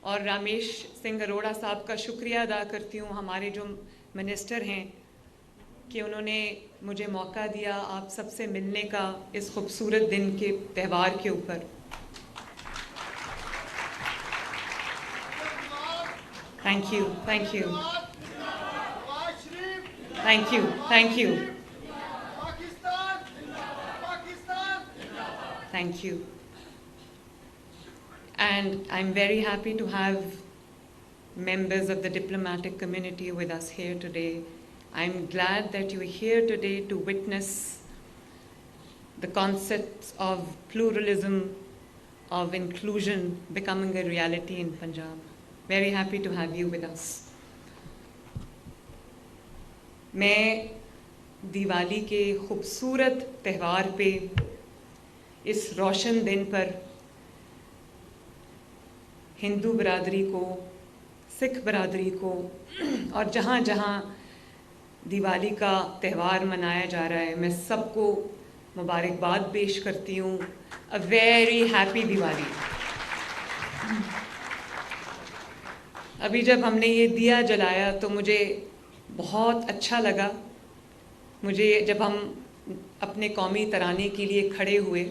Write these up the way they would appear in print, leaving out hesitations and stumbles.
اور رامیش سنگھ اروڑا صاحب کا شکریہ ادا کرتی ہوں، ہمارے جو منسٹر ہیں، کہ انہوں نے مجھے موقع دیا آپ سب سے ملنے کا اس خوبصورت دن کے تہوار کے اوپر. Thank you, thank you, thank you, thank you, thank you. And I'm very happy to have members of the diplomatic community with us here today. I'm glad that you're here today to witness the concepts of pluralism, of inclusion becoming a reality in Punjab. Very happy to have you with us. میں دیوالی کے خوبصورت تہوار پہ، اس روشن دن پر ہندو برادری کو، سکھ برادری کو، اور جہاں جہاں دیوالی کا تہوار منایا جا رہا ہے، میں سب کو مبارکباد پیش کرتی ہوں. A very happy Diwali. ابھی جب ہم نے یہ دیا جلایا تو مجھے بہت اچھا لگا. مجھے جب ہم اپنے قومی ترانے کے لیے کھڑے ہوئے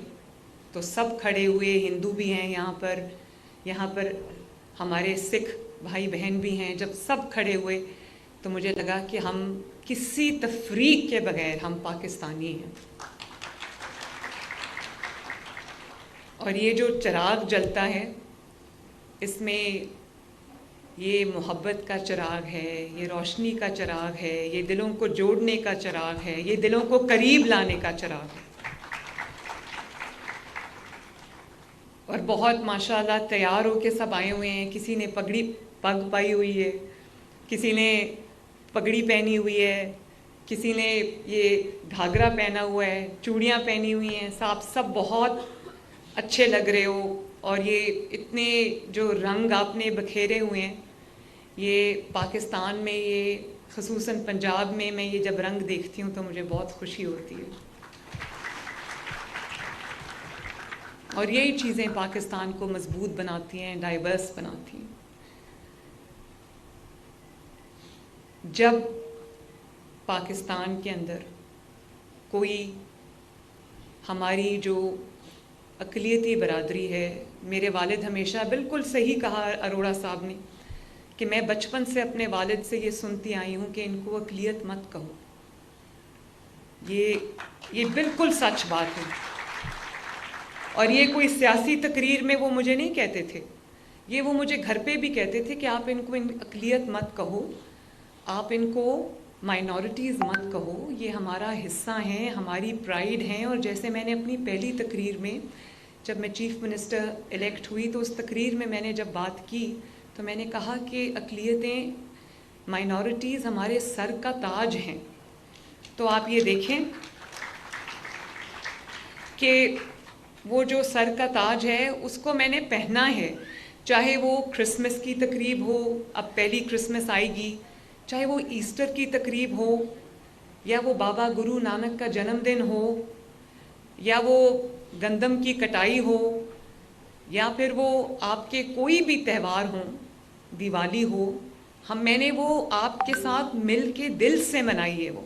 تو سب کھڑے ہوئے، ہندو بھی ہیں یہاں پر ہمارے سکھ بھائی بہن بھی ہیں. جب سب کھڑے ہوئے تو مجھے لگا کہ ہم کسی تفریق کے بغیر ہم پاکستانی ہیں. اور یہ جو چراغ جلتا ہے، اس میں یہ محبت کا چراغ ہے، یہ روشنی کا چراغ ہے، یہ دلوں کو جوڑنے کا چراغ ہے، یہ دلوں کو قریب لانے کا چراغ ہے. اور بہت ماشاءاللہ تیار ہو کے سب آئے ہوئے ہیں. کسی نے پگ پائی ہوئی ہے، کسی نے پگڑی پہنی ہوئی ہے، کسی نے یہ گھاگرا پہنا ہوا ہے، چوڑیاں پہنی ہوئی ہیں. سب بہت اچھے لگ رہے ہو. اور یہ اتنے جو رنگ آپ نے بکھیرے ہوئے ہیں، یہ پاکستان میں، یہ خصوصاً پنجاب میں یہ جب رنگ دیکھتی ہوں تو مجھے بہت خوشی ہوتی ہے. اور یہی چیزیں پاکستان کو مضبوط بناتی ہیں، ڈائیورس بناتی ہیں. جب پاکستان کے اندر کوئی ہماری جو اقلیتی برادری ہے، میرے والد ہمیشہ بالکل صحیح کہا اروڑا صاحب نے کہ میں بچپن سے اپنے والد سے یہ سنتی آئی ہوں کہ ان کو اقلیت مت کہو. یہ بالکل سچ بات ہے. اور یہ کوئی سیاسی تقریر میں وہ مجھے نہیں کہتے تھے، یہ وہ مجھے گھر پہ بھی کہتے تھے کہ آپ ان کو اقلیت مت کہو، آپ ان کو مائنورٹیز مت کہو، یہ ہمارا حصہ ہیں، ہماری پرائیڈ ہیں. اور جیسے میں نے اپنی پہلی تقریر میں، جب میں چیف منسٹر الیکٹ ہوئی، تو اس تقریر میں میں نے جب بات کی تو میں نے کہا کہ اقلیتیں، مائنورٹیز ہمارے سر کا تاج ہیں. تو آپ یہ دیکھیں کہ وہ جو سر کا تاج ہے اس کو میں نے پہنا ہے، چاہے وہ کرسمس کی تقریب ہو، اب پہلی کرسمس آئے گی، چاہے وہ ایسٹر کی تقریب ہو، یا وہ بابا گرو نانک کا جنم دن ہو، یا وہ گندم کی کٹائی ہو، یا پھر وہ آپ کے کوئی بھی تہوار ہوں، دیوالی ہو، میں نے وہ آپ کے ساتھ مل کے دل سے منائی ہے. وہ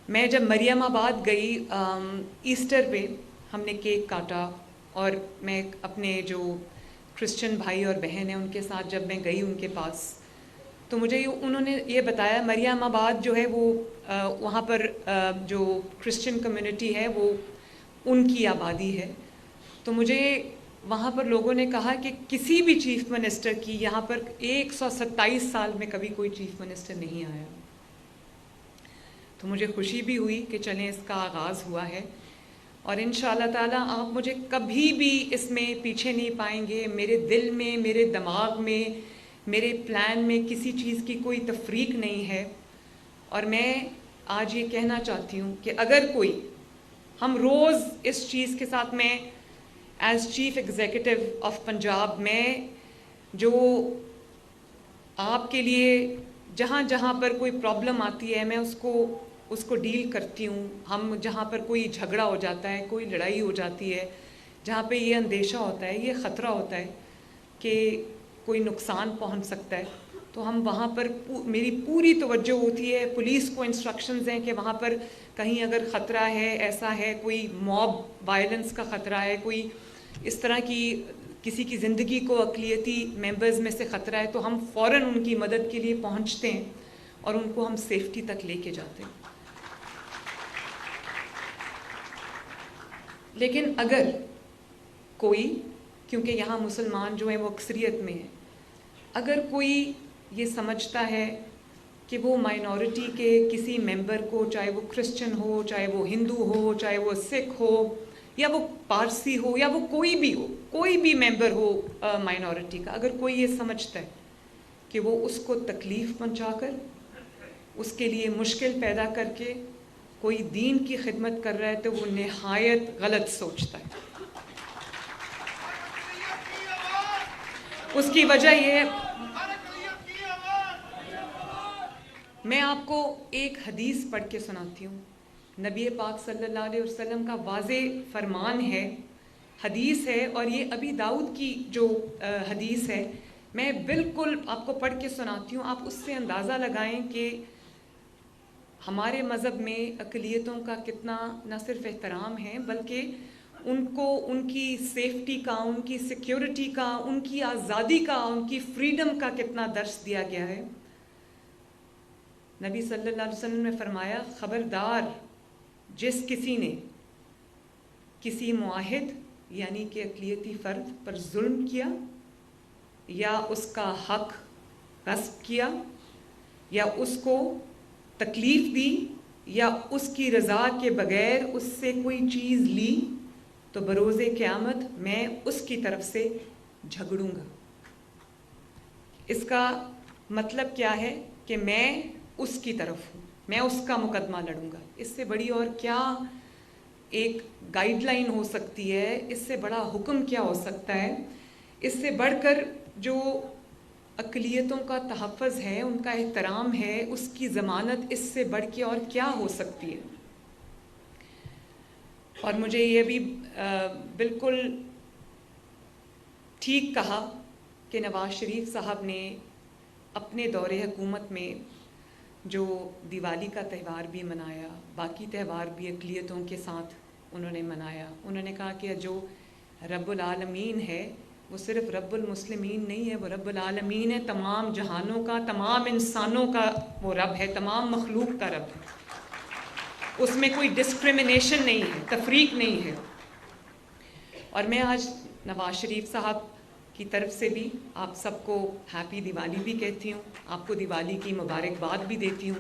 میں جب مریم آباد گئی ایسٹر پہ، ہم نے کیک کاٹا، اور میں اپنے جو کرسچن بھائی اور بہن ہیں ان کے ساتھ جب میں گئی ان کے پاس، تو مجھے انہوں نے یہ بتایا مریم آباد جو ہے وہ وہاں پر جو کرسچن کمیونٹی ہے وہ ان کی آبادی ہے. تو مجھے وہاں پر لوگوں نے کہا کہ کسی بھی چیف منسٹر کی یہاں پر 127 سال میں کبھی کوئی چیف منسٹر نہیں آیا. تو مجھے خوشی بھی ہوئی کہ چلیں اس کا آغاز ہوا ہے. اور انشاءاللہ تعالیٰ آپ مجھے کبھی بھی اس میں پیچھے نہیں پائیں گے. میرے دل میں، میرے دماغ میں، میرے پلان میں کسی چیز کی کوئی تفریق نہیں ہے. اور میں آج یہ کہنا چاہتی ہوں کہ اگر کوئی، ہم روز اس چیز کے ساتھ، میں as chief executive of Punjab, میں جو آپ کے لیے جہاں جہاں پر کوئی پرابلم آتی ہے میں اس کو ڈیل کرتی ہوں. ہم جہاں پر کوئی جھگڑا ہو جاتا ہے، کوئی لڑائی ہو جاتی ہے، جہاں پہ یہ اندیشہ ہوتا ہے، یہ خطرہ ہوتا ہے کہ کوئی نقصان پہنچ سکتا ہے تو ہم وہاں پر میری پوری توجہ ہوتی ہے. پولیس کو انسٹرکشنز ہیں کہ وہاں پر کہیں اگر خطرہ ہے, ایسا ہے, کوئی موب وائلنس کا خطرہ ہے, کوئی اس طرح کی کسی کی زندگی کو اقلیتی ممبرز میں سے خطرہ ہے, تو ہم فوراً ان کی مدد کے لیے پہنچتے ہیں اور ان کو ہم سیفٹی تک لے کے جاتے ہیں. لیکن اگر کوئی, کیونکہ یہاں مسلمان جو ہیں وہ اکثریت میں ہیں, اگر کوئی یہ سمجھتا ہے کہ وہ مائنورٹی کے کسی ممبر کو, چاہے وہ کرسچن ہو, چاہے وہ ہندو ہو, چاہے وہ سکھ ہو, یا وہ پارسی ہو, یا وہ کوئی بھی ہو, کوئی بھی ممبر ہو مائنورٹی کا, اگر کوئی یہ سمجھتا ہے کہ وہ اس کو تکلیف پہنچا کر, اس کے لیے مشکل پیدا کر کے کوئی دین کی خدمت کر رہا ہے, تو وہ نہایت غلط سوچتا ہے. اس کی وجہ یہ ہے, میں آپ کو ایک حدیث پڑھ کے سناتی ہوں. نبی پاک صلی اللہ علیہ وسلم کا واضح فرمان ہے, حدیث ہے, اور یہ ابی داؤد کی جو حدیث ہے, میں بالکل آپ کو پڑھ کے سناتی ہوں. آپ اس سے اندازہ لگائیں کہ ہمارے مذہب میں اقلیتوں کا کتنا نہ صرف احترام ہے, بلکہ ان کو ان کی سیفٹی کا, ان کی سیکیورٹی کا, ان کی آزادی کا, ان کی فریڈم کا کتنا درس دیا گیا ہے. نبی صلی اللہ علیہ وسلم نے فرمایا, خبردار جس کسی نے کسی معاہد یعنی کہ اقلیتی فرد پر ظلم کیا, یا اس کا حق غصب کیا, یا اس کو تکلیف دی, یا اس کی رضا کے بغیر اس سے کوئی چیز لی, تو بروز قیامت میں اس کی طرف سے جھگڑوں گا. اس کا مطلب کیا ہے کہ میں اس کی طرف ہوں, میں اس کا مقدمہ لڑوں گا. اس سے بڑی اور کیا ایک گائیڈ لائن ہو سکتی ہے, اس سے بڑا حکم کیا ہو سکتا ہے, اس سے بڑھ کر جو اقلیتوں کا تحفظ ہے, ان کا احترام ہے, اس کی ضمانت اس سے بڑھ کے اور کیا ہو سکتی ہے. اور مجھے یہ بھی بالکل ٹھیک کہا کہ نواز شریف صاحب نے اپنے دور حکومت میں جو دیوالی کا تہوار بھی منایا, باقی تہوار بھی اقلیتوں کے ساتھ انہوں نے منایا. انہوں نے کہا کہ جو رب العالمین ہے وہ صرف رب المسلمین نہیں ہے, وہ رب العالمین ہے, تمام جہانوں کا, تمام انسانوں کا وہ رب ہے, تمام مخلوق کا رب ہے. اس میں کوئی ڈسکریمنیشن نہیں ہے, تفریق نہیں ہے. اور میں آج نواز شریف صاحب کی طرف سے بھی آپ سب کو ہیپی دیوالی بھی کہتی ہوں, آپ کو دیوالی کی مبارکباد بھی دیتی ہوں.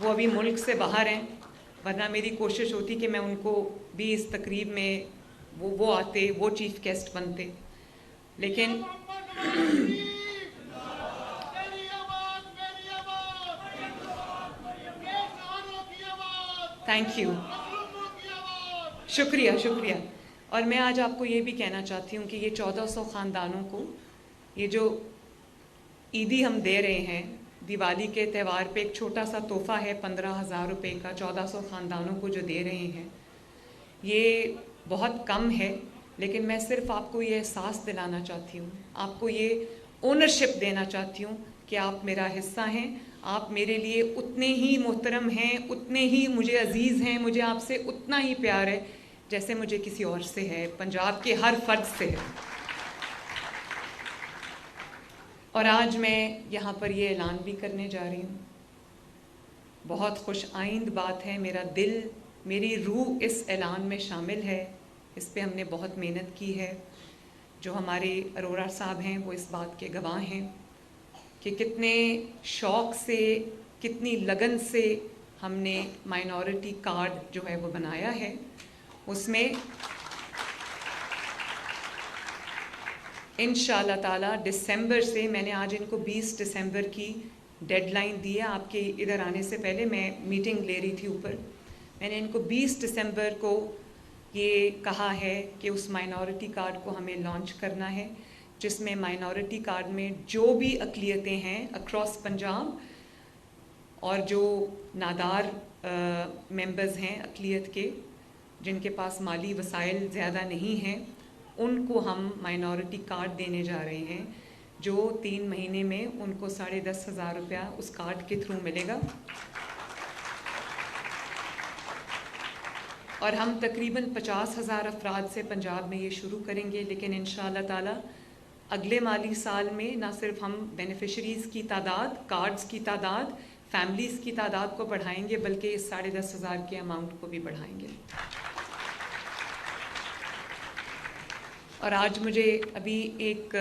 وہ ابھی ملک سے باہر ہیں, ورنہ میری کوشش ہوتی کہ میں ان کو بھی اس تقریب میں وہ آتے, وہ چیف گیسٹ بنتے. لیکن تھینک یو, شکریہ شکریہ. اور میں آج آپ کو یہ بھی کہنا چاہتی ہوں کہ یہ 1400 خاندانوں کو یہ جو عیدی ہم دے رہے ہیں دیوالی کے تہوار پہ, ایک چھوٹا سا تحفہ ہے 15,000 روپے کا 1400 خاندانوں کو جو دے رہے ہیں, یہ بہت کم ہے. لیکن میں صرف آپ کو یہ احساس دلانا چاہتی ہوں, آپ کو یہ اونرشپ دینا چاہتی ہوں کہ آپ میرا حصہ ہیں, آپ میرے لیے اتنے ہی محترم ہیں, اتنے ہی مجھے عزیز ہیں, مجھے آپ سے اتنا ہی پیار ہے جیسے مجھے کسی اور سے ہے, پنجاب کے ہر فرد سے ہے. اور آج میں یہاں پر یہ اعلان بھی کرنے جا رہی ہوں, بہت خوش آئند بات ہے, میرا دل, میری روح اس اعلان میں شامل ہے. اس پہ ہم نے بہت محنت کی ہے. جو ہمارے اروڑا صاحب ہیں وہ اس بات کے گواہ ہیں کہ کتنے شوق سے, کتنی لگن سے ہم نے مائنورٹی کارڈ جو ہے وہ بنایا ہے. اس میں انشاءاللہ تعالی دسمبر سے, میں نے آج ان کو 20 دسمبر کی ڈیڈ لائن دی ہے. آپ کے ادھر آنے سے پہلے میں میٹنگ لے رہی تھی اوپر, میں نے ان کو 20 دسمبر کو یہ کہا ہے کہ اس مائنورٹی کارڈ کو ہمیں لانچ کرنا ہے, جس میں مائنورٹی کارڈ میں جو بھی اقلیتیں ہیں اکراس پنجاب, اور جو نادار ممبرز ہیں اقلیت کے, جن کے پاس مالی وسائل زیادہ نہیں ہیں, ان کو ہم مائنورٹی کارڈ دینے جا رہے ہیں جو 3 مہینے میں ان کو 10,500 روپیہ اس کارڈ کے تھرو ملے گا. اور ہم تقریباً 50,000 افراد سے پنجاب میں یہ شروع کریں گے، لیکن انشاءاللہ تعالی اگلے مالی سال میں نہ صرف ہم بینیفیشریز کی تعداد، کارڈز کی تعداد، فیملیز کی تعداد کو بڑھائیں گے بلکہ اس 10,500 کے اماؤنٹ کو بھی بڑھائیں گے. اور آج مجھے ابھی ایک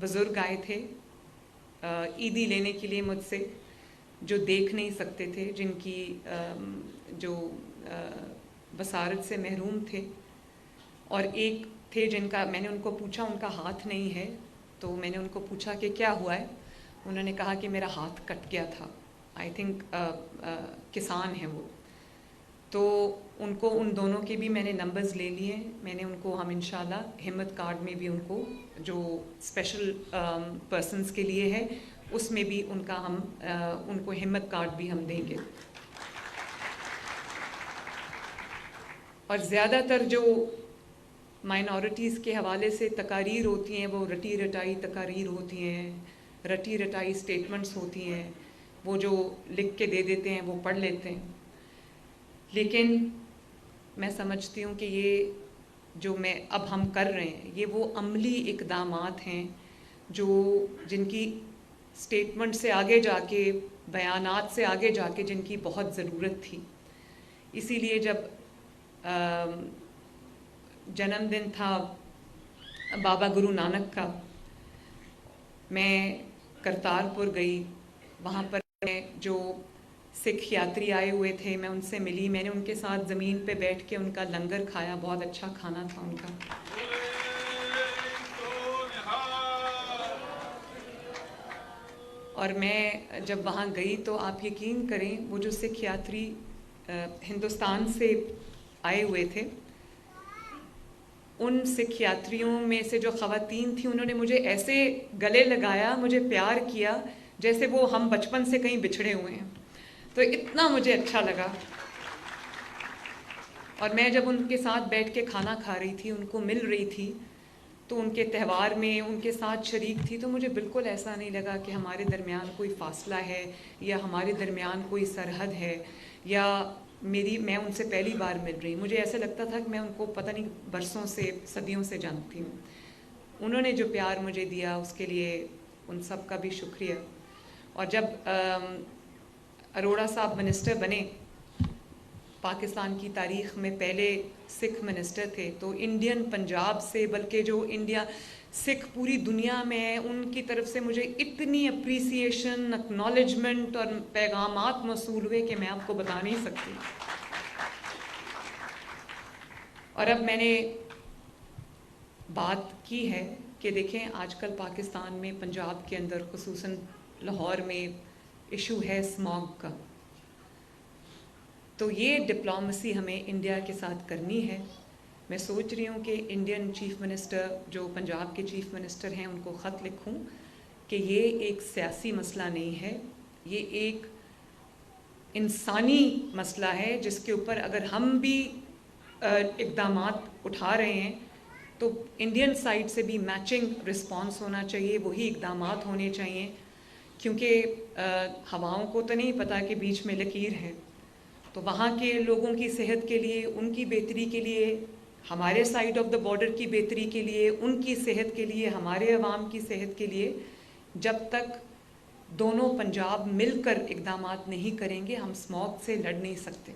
بزرگ آئے تھے عیدی لینے کے لیے مجھ سے، جو دیکھ نہیں سکتے تھے، جن کی جو بصارت سے محروم تھے، اور ایک تھے جن کا میں نے ان کو پوچھا، ان کا ہاتھ نہیں ہے، تو میں نے ان کو پوچھا کہ کیا ہوا ہے. انہوں نے کہا کہ میرا ہاتھ کٹ گیا تھا. آئی تھنک کسان ہیں وہ. تو ان دونوں کے بھی میں نے نمبرز لے لیے ہیں. میں نے ان کو ہم انشاءاللہ ہمت کارڈ میں بھی ان کو جو اسپیشل پرسنز کے لیے ہے اس میں بھی ان کا ہم ان کو ہمت کارڈ بھی ہم دیں گے. اور زیادہ تر جو مائنورٹیز کے حوالے سے تقاریر ہوتی ہیں وہ رٹی رٹائی تقاریر ہوتی ہیں، رٹی رٹائی اسٹیٹمنٹس ہوتی ہیں، وہ جو لکھ کے دے دیتے ہیں وہ پڑھ لیتے ہیں. لیکن میں سمجھتی ہوں کہ یہ جو اب ہم کر رہے ہیں یہ وہ عملی اقدامات ہیں جن کی اسٹیٹمنٹ سے آگے جا کے، بیانات سے آگے جا کے جن کی بہت ضرورت تھی. اسی لیے جب جنم دن تھا بابا گرو نانک کا، میں کرتارپور گئی. وہاں پر جو سکھ یاتری آئے ہوئے تھے میں ان سے ملی، میں نے ان کے ساتھ زمین پہ بیٹھ کے ان کا لنگر کھایا. بہت اچھا کھانا تھا ان کا. اور میں جب وہاں گئی تو آپ یقین کریں وہ جو سکھ یاتری ہندوستان سے آئے ہوئے تھے، ان سکھ یاتریوں میں سے جو خواتین تھیں انہوں نے مجھے ایسے گلے لگایا، مجھے پیار کیا جیسے وہ ہم بچپن سے کہیں بچھڑے ہوئے ہیں. تو اتنا مجھے اچھا لگا. اور میں جب ان کے ساتھ بیٹھ کے کھانا کھا رہی تھی، ان کو مل رہی تھی، تو ان کے تہوار میں ان کے ساتھ شریک تھی، تو مجھے بالکل ایسا نہیں لگا کہ ہمارے درمیان کوئی فاصلہ ہے یا ہمارے درمیان کوئی سرحد ہے یا میں ان سے پہلی بار مل رہی. مجھے ایسا لگتا تھا کہ میں ان کو پتہ نہیں برسوں سے، صدیوں سے جانتی ہوں. انہوں نے جو پیار مجھے دیا اس کے لیے ان سب کا بھی شکریہ. اور جب اروڑا صاحب منسٹر بنے، پاکستان کی تاریخ میں پہلے سکھ منسٹر تھے، تو انڈین پنجاب سے، بلکہ جو انڈیا سکھ پوری دنیا میں ہے، ان کی طرف سے مجھے اتنی اپریسیشن، اکنالجمنٹ اور پیغامات موصول ہوئے کہ میں آپ کو بتا نہیں سکتی. اور اب میں نے بات کی ہے کہ دیکھیں آج کل پاکستان میں، پنجاب کے اندر خصوصاً لاہور میں ایشو ہے اسماگ کا. تو یہ ڈپلومیسی ہمیں انڈیا کے ساتھ کرنی ہے. میں سوچ رہی ہوں کہ انڈین چیف منسٹر جو پنجاب کے چیف منسٹر ہیں ان کو خط لکھوں کہ یہ ایک سیاسی مسئلہ نہیں ہے، یہ ایک انسانی مسئلہ ہے جس کے اوپر اگر ہم بھی اقدامات اٹھا رہے ہیں تو انڈین سائڈ سے بھی میچنگ رسپانس ہونا چاہیے، وہی اقدامات ہونے چاہیے. کیونکہ ہواؤں کو تو نہیں پتہ کہ بیچ میں لکیر ہے. تو وہاں کے لوگوں کی صحت کے لیے، ان کی بہتری کے لیے، ہمارے سائڈ آف دا بارڈر کی بہتری کے لیے، ان کی صحت کے لیے، ہمارے عوام کی صحت کے لیے، جب تک دونوں پنجاب مل کر اقدامات نہیں کریں گے ہم اسموگ سے لڑ نہیں سکتے.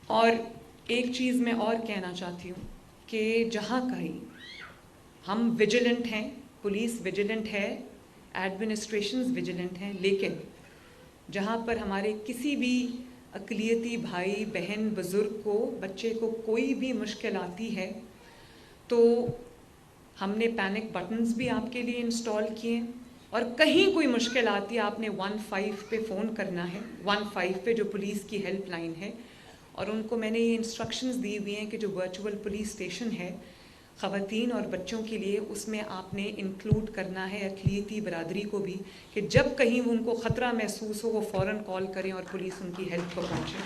اور ایک چیز میں اور کہنا چاہتی ہوں کہ جہاں کہیں ہم ویجیلنٹ ہیں، پولیس ویجیلنٹ ہے، ایڈمنسٹریشنز ویجیلنٹ ہیں، لیکن جہاں پر ہمارے کسی بھی اقلیتی بھائی بہن بزرگ کو، بچے کو کوئی بھی مشکل آتی ہے تو ہم نے پینک بٹنز بھی آپ کے لیے انسٹال کیے. اور کہیں کوئی مشکل آتی ہے آپ نے 15 پہ فون کرنا ہے، 15 پہ جو پولیس کی ہیلپ لائن ہے. اور ان کو میں نے یہ انسٹرکشنز دی ہوئی ہیں کہ جو ورچوئل پولیس اسٹیشن ہے خواتین اور بچوں کے لیے، اس میں آپ نے انکلوڈ کرنا ہے اقلیتی برادری کو بھی، کہ جب کہیں ان کو خطرہ محسوس ہو وہ فوراً کال کریں اور پولیس ان کی ہیلپ کو پہنچے.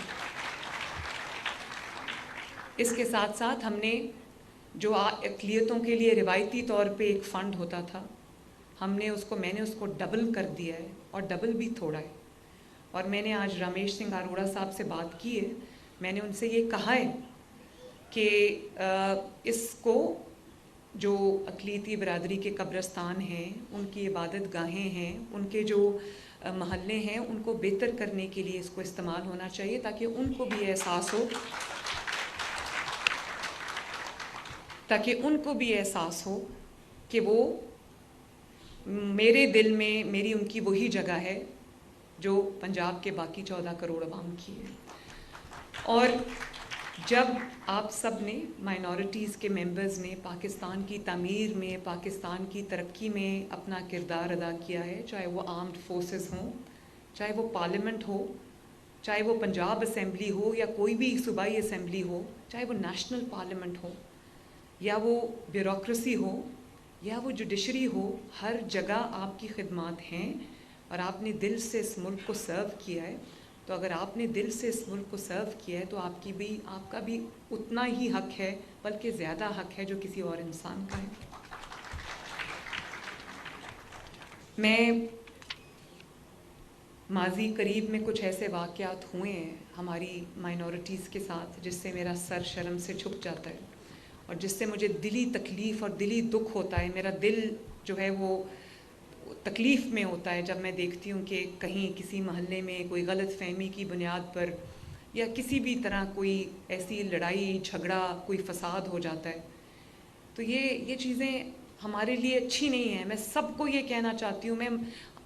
اس کے ساتھ ساتھ ہم نے جو اقلیتوں کے لیے روایتی طور پہ ایک فنڈ ہوتا تھا، میں نے اس کو ڈبل کر دیا ہے، اور ڈبل بھی تھوڑا ہے. اور میں نے آج رمیش سنگھ اروڑا صاحب سے بات کی ہے. میں نے ان سے یہ کہا ہے کہ اس کو جو اقلیتی برادری کے قبرستان ہیں، ان کی عبادت گاہیں ہیں، ان کے جو محلے ہیں، ان کو بہتر کرنے کے لیے اس کو استعمال ہونا چاہیے، تاکہ ان کو بھی احساس ہو کہ وہ میرے دل میں میری ان کی وہی جگہ ہے جو پنجاب کے باقی 14 کروڑ عوام کی ہے. اور جب آپ سب نے، مائنورٹیز کے ممبرز نے، پاکستان کی تعمیر میں، پاکستان کی ترقی میں اپنا کردار ادا کیا ہے، چاہے وہ آرمڈ فورسز ہوں، چاہے وہ پارلیمنٹ ہو، چاہے وہ پنجاب اسمبلی ہو یا کوئی بھی صوبائی اسمبلی ہو، چاہے وہ نیشنل پارلیمنٹ ہو یا وہ بیوروکریسی ہو یا وہ جوڈیشری ہو، ہر جگہ آپ کی خدمات ہیں اور آپ نے دل سے اس ملک کو سرو کیا ہے. تو اگر آپ نے دل سے اس ملک کو سرو کیا ہے تو آپ کا بھی اتنا ہی حق ہے، بلکہ زیادہ حق ہے جو کسی اور انسان کا ہے. میں ماضی قریب میں کچھ ایسے واقعات ہوئے ہیں ہماری مائنورٹیز کے ساتھ جس سے میرا سر شرم سے جھک جاتا ہے، اور جس سے مجھے دلی تکلیف اور دلی دکھ ہوتا ہے. میرا دل جو ہے وہ تکلیف میں ہوتا ہے جب میں دیکھتی ہوں کہ کہیں کسی محلے میں کوئی غلط فہمی کی بنیاد پر یا کسی بھی طرح کوئی ایسی لڑائی جھگڑا، کوئی فساد ہو جاتا ہے. تو یہ چیزیں ہمارے لیے اچھی نہیں ہیں. میں سب کو یہ کہنا چاہتی ہوں، میں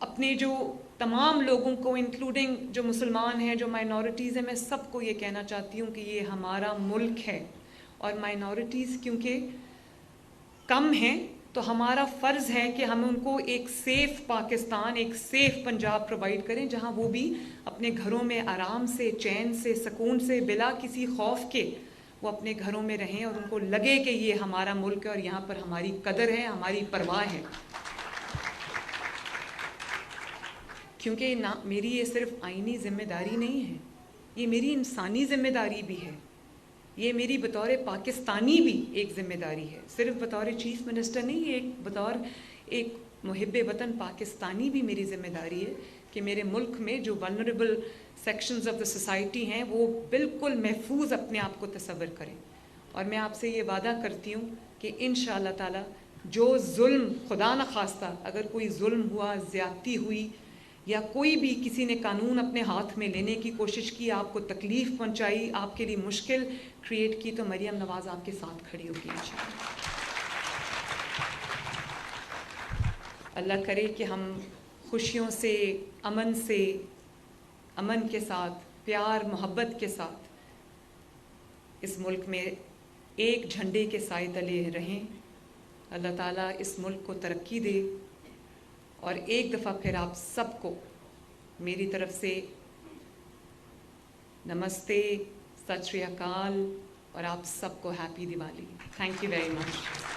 اپنے جو تمام لوگوں کو انکلوڈنگ جو مسلمان ہیں، جو مائنورٹیز ہیں، میں سب کو یہ کہنا چاہتی ہوں کہ یہ ہمارا ملک ہے، اور مائنورٹیز کیونکہ کم ہیں تو ہمارا فرض ہے کہ ہم ان کو ایک سیف پاکستان، ایک سیف پنجاب پرووائڈ کریں، جہاں وہ بھی اپنے گھروں میں آرام سے، چین سے، سکون سے، بلا کسی خوف کے وہ اپنے گھروں میں رہیں اور ان کو لگے کہ یہ ہمارا ملک ہے اور یہاں پر ہماری قدر ہے، ہماری پرواہ ہے. کیونکہ میری یہ صرف آئینی ذمہ داری نہیں ہے، یہ میری انسانی ذمہ داری بھی ہے. یہ میری بطور پاکستانی بھی ایک ذمہ داری ہے، صرف بطور چیف منسٹر نہیں، یہ بطور ایک محب وطن پاکستانی بھی میری ذمہ داری ہے کہ میرے ملک میں جو vulnerable sections of the society ہیں وہ بالکل محفوظ اپنے آپ کو تصور کریں. اور میں آپ سے یہ وعدہ کرتی ہوں کہ انشاءاللہ تعالی جو ظلم، خدا نخواستہ اگر کوئی ظلم ہوا، زیادتی ہوئی، یا کوئی بھی کسی نے قانون اپنے ہاتھ میں لینے کی کوشش کی، آپ کو تکلیف پہنچائی، آپ کے لیے مشکل کریٹ کی، تو مریم نواز آپ کے ساتھ کھڑی ہوگی انشاءاللہ. اللہ کرے کہ ہم خوشیوں سے، امن کے ساتھ، پیار محبت کے ساتھ اس ملک میں ایک جھنڈے کے سائے تلے رہیں. اللہ تعالیٰ اس ملک کو ترقی دے. اور ایک دفعہ پھر آپ سب کو میری طرف سے نمستے، ست شری اکال، اور آپ سب کو happy Diwali. Thank you very much.